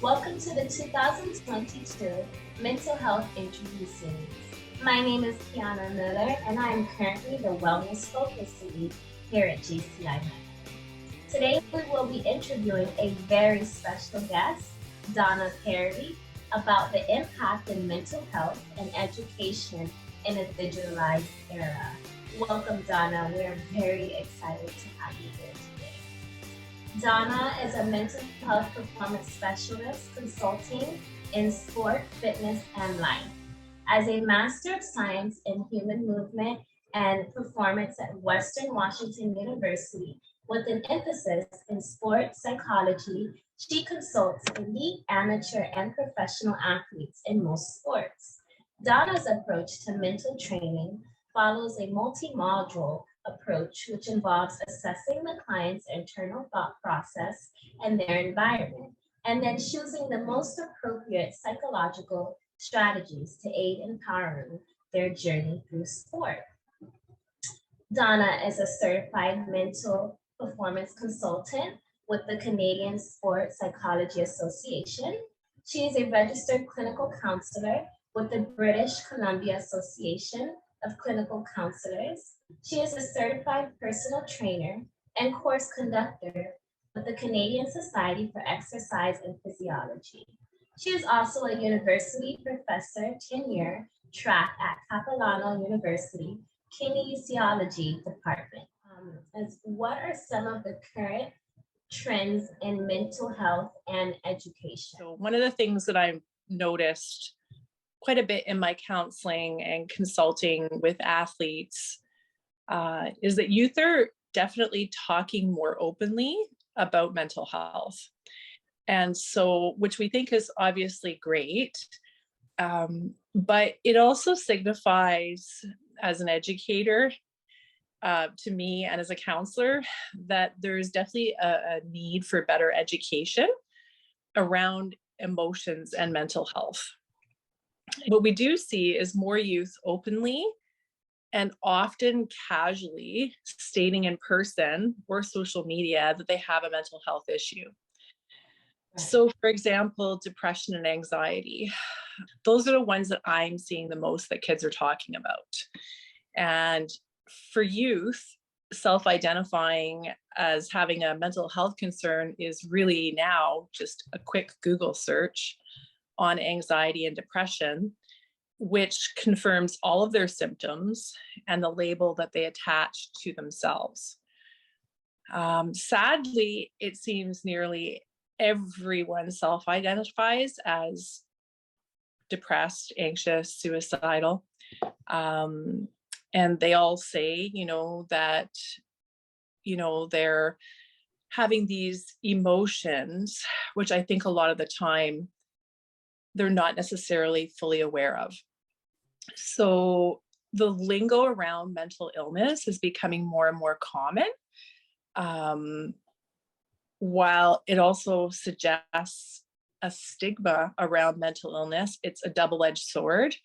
Welcome to the 2022 Mental Health Interview Series. My name is Keyona Miller, and I am currently the Wellness Focus Lead here at JCI. Today, we will be interviewing a very special guest, Donna, about the impact in mental health and education in a digitalized era. Welcome, Donna. We're very excited to have you here today. Donna is a mental health performance specialist consulting in sport, fitness, and life. As a Master of Science in Human Movement and Performance at Western Washington University, with an emphasis in sport psychology, she consults elite, amateur, and professional athletes in most sports. Donna's approach to mental training follows a multi-module approach, which involves assessing the client's internal thought process and their environment, and then choosing the most appropriate psychological strategies to aid in empowering their journey through sport. Donna is a certified mental performance consultant with the Canadian Sport Psychology Association. She is a registered clinical counselor with the British Columbia Association of Clinical Counselors. She is a certified personal trainer and course conductor with the Canadian Society for Exercise and Physiology. She is also a university professor tenure track at Capilano University Kinesiology Department. What are some of the current trends in mental health and education? So one of the things that I've noticed quite a bit in my counseling and consulting with athletes is that youth are definitely talking more openly about mental health. And so, which we think is obviously great, but it also signifies, as an educator, to me and as a counselor, that there's definitely a need for better education around emotions and mental health. What we do see is more youth openly and often casually stating in person or social media that they have a mental health issue. So, for example, depression and anxiety, those are the ones that I'm seeing the most that kids are talking about. And for youth, self-identifying as having a mental health concern is really now just a quick Google search on anxiety and depression, which confirms all of their symptoms and the label that they attach to themselves. Sadly, it seems nearly everyone self-identifies as depressed, anxious, suicidal. And they all say, that, they're having these emotions, which I think a lot of the time they're not necessarily fully aware of. So the lingo around mental illness is becoming more and more common, while it also suggests a stigma around mental illness. It's a double-edged sword.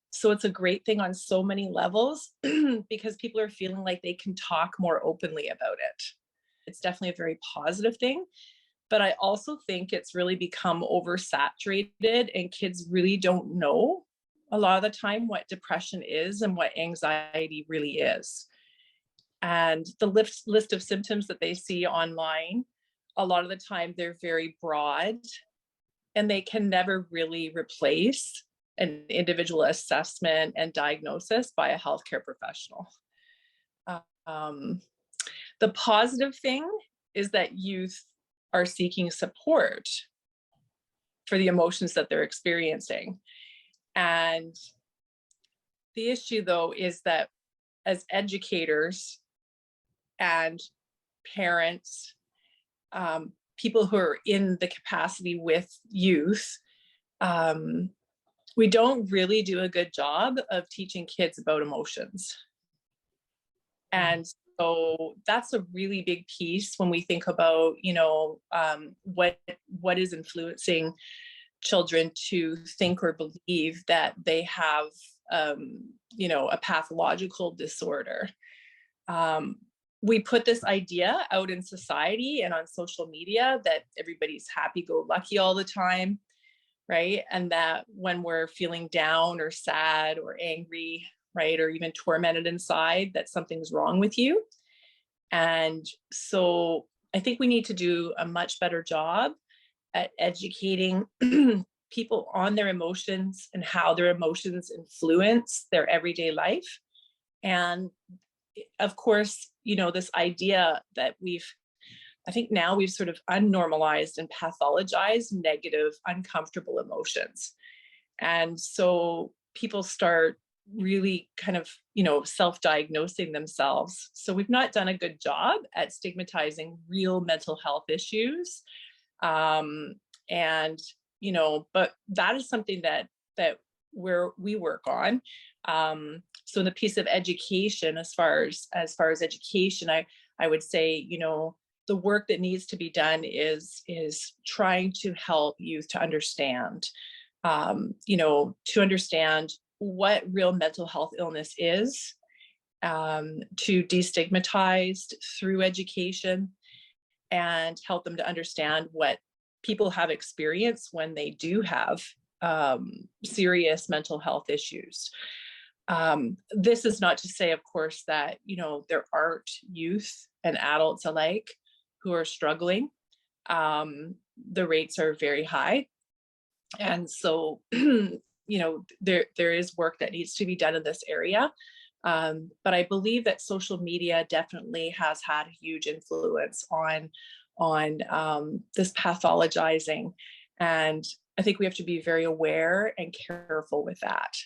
So it's a great thing on so many levels because people are feeling like they can talk more openly about it. It's definitely a very positive thing. But I also think it's really become oversaturated and kids really don't know a lot of the time what depression is and what anxiety really is. And the list of symptoms that they see online, a lot of the time they're very broad and they can never really replace an individual assessment and diagnosis by a healthcare professional. The positive thing is that youth are seeking support for the emotions that they're experiencing. And the issue, though, is that as educators and parents, people who are in the capacity with youth, we don't really do a good job of teaching kids about emotions. And so that's a really big piece when we think about, what is influencing children to think or believe that they have, a pathological disorder. we put this idea out in society and on social media that everybody's happy-go-lucky all the time, right? And that when we're feeling down or sad or angry, right, or even tormented inside, that something's wrong with you. And so I think we need to do a much better job at educating people on their emotions and how their emotions influence their everyday life. And of course, this idea that I think now we've sort of unnormalized and pathologized negative, uncomfortable emotions. And so people start really kind of, self-diagnosing themselves. So we've not done a good job at stigmatizing real mental health issues. And, but that is something that we work on. So in the piece of education, as far as education, I would say, the work that needs to be done is trying to help youth to understand, to understand what real mental health illness is, to destigmatize through education, and help them to understand what people have experienced when they do have serious mental health issues. This is not to say, of course, that, there aren't youth and adults alike who are struggling. The rates are very high. And so, there is work that needs to be done in this area. But I believe that social media definitely has had a huge influence on this pathologizing. And I think we have to be very aware and careful with that.